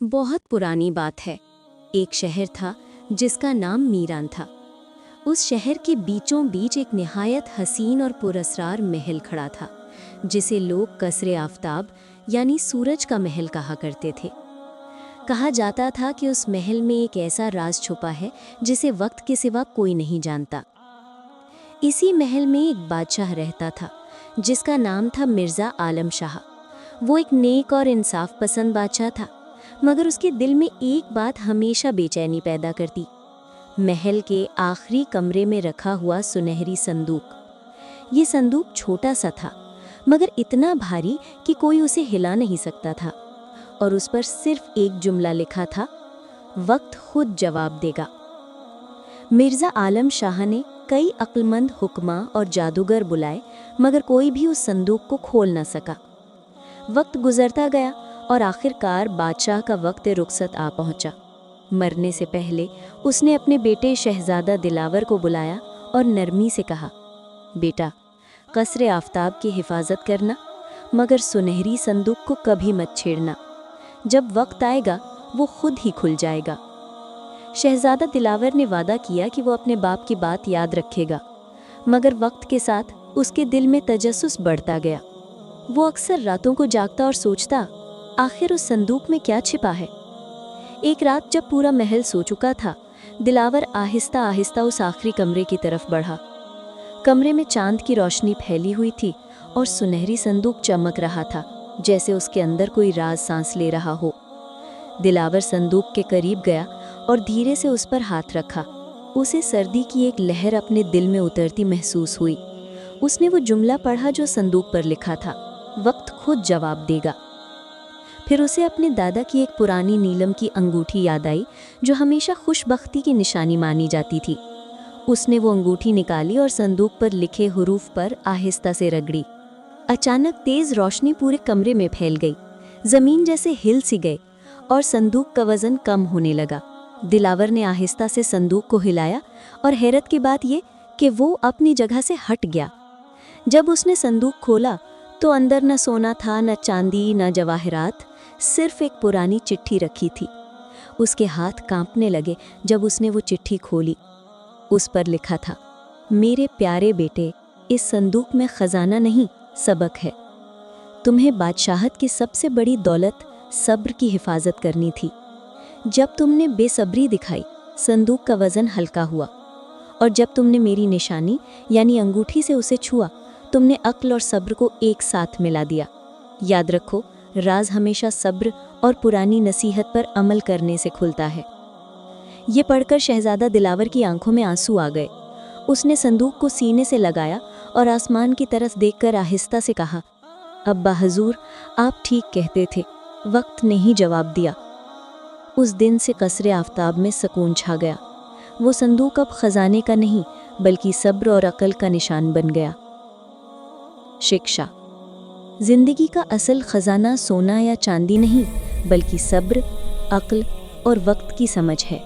बहुत पुरानी बात है। एक शहर था जिसका नाम मीरान था। उस शहर के बीचों बीच एक निहायत हसीन और पुरस्कार महल खड़ा था, जिसे लोग कसरे आफताब यानी सूरज का महल कहा करते थे। कहा जाता था कि उस महल में एक ऐसा राज छुपा है जिसे वक्त के सिवा कोई नहीं जानता। इसी महल में एक बादशाह रहता था जिसका नाम था मिर्ज़ा आलम शाह। वो एक नेक और इंसाफ पसंद बादशाह था, मगर उसके दिल में एक बात हमेशा बेचैनी पैदा करती। महल के आखिरी कमरे में रखा हुआ सुनहरी संदूक। ये संदूक छोटा सा था, मगर इतना भारी कि कोई उसे हिला नहीं सकता था, और उस पर सिर्फ एक जुमला लिखा था, वक्त खुद जवाब देगा। मिर्ज़ा आलम शाह ने कई अक्लमंद हुक्मा और जादूगर बुलाए, मगर कोई भी उस संदूक को खोल न सका। वक्त गुजरता गया और आखिरकार बादशाह का वक्त रुखसत आ पहुंचा। मरने से पहले उसने अपने बेटे शहजादा दिलावर को बुलाया और नरमी से कहा, बेटा, कसरे आफताब की हिफाजत करना, मगर सुनहरी संदूक को कभी मत छेड़ना। जब वक्त आएगा वो खुद ही खुल जाएगा। शहजादा दिलावर ने वादा किया कि वो अपने बाप की बात याद रखेगा, मगर वक्त के साथ उसके दिल में तजस्सुस बढ़ता गया। वो अक्सर रातों को जागता और सोचता, आखिर उस संदूक में क्या छिपा है। एक रात जब पूरा महल सो चुका था, दिलावर आहिस्ता आहिस्ता उस आखिरी कमरे की तरफ बढ़ा। कमरे में चांद की रोशनी फैली हुई थी और सुनहरी संदूक चमक रहा था, जैसे उसके अंदर कोई राज सांस ले रहा हो। दिलावर संदूक के करीब गया और धीरे से उस पर हाथ रखा। उसे सर्दी की एक लहर अपने दिल में उतरती महसूस हुई। उसने वो जुमला पढ़ा जो संदूक पर लिखा था, वक्त खुद जवाब देगा। फिर उसे अपने दादा की एक पुरानी नीलम की अंगूठी याद आई, जो हमेशा खुशबख्ती की निशानी मानी जाती थी। उसने वो अंगूठी निकाली और संदूक पर लिखे हुरूफ पर आहिस्ता से रगड़ी। अचानक तेज रोशनी पूरे कमरे में फैल गई। जमीन जैसे हिल सी गई और संदूक का वजन कम होने लगा। दिलावर ने आहिस्ता से संदूक को हिलाया और हैरत की बात ये कि वो अपनी जगह से हट गया। जब उसने संदूक खोला तो अंदर न सोना था, न चांदी, न जवाहरात, सिर्फ एक पुरानी चिट्ठी रखी थी। उसके हाथ कांपने लगे जब उसने वो चिट्ठी खोली। उस पर लिखा था, मेरे प्यारे बेटे, इस संदूक में खजाना नहीं, सबक है। तुम्हें बादशाहत की सबसे बड़ी दौलत सब्र की हिफाजत करनी थी। जब तुमने बेसब्री दिखाई, संदूक का वजन हल्का हुआ, और जब तुमने मेरी निशानी यानी अंगूठी से उसे छुआ, तुमने अक्ल और सब्र को एक साथ मिला दिया। याद रखो, राज हमेशा सब्र और पुरानी नसीहत पर अमल करने से खुलता है। ये पढ़कर शहजादा दिलावर की आंखों में आंसू आ गए। उसने संदूक को सीने से लगाया और आसमान की तरफ देखकर आहिस्ता से कहा, अब्बा हजूर, आप ठीक कहते थे, वक्त ने ही जवाब दिया। उस दिन से कसरे आफताब में सुकून छा गया। वो संदूक अब खजाने का नहीं, बल्कि सब्र और अकल का निशान बन गया। शिक्षा: जिंदगी का असल खजाना सोना या चांदी नहीं, बल्कि सब्र, अक्ल और वक्त की समझ है।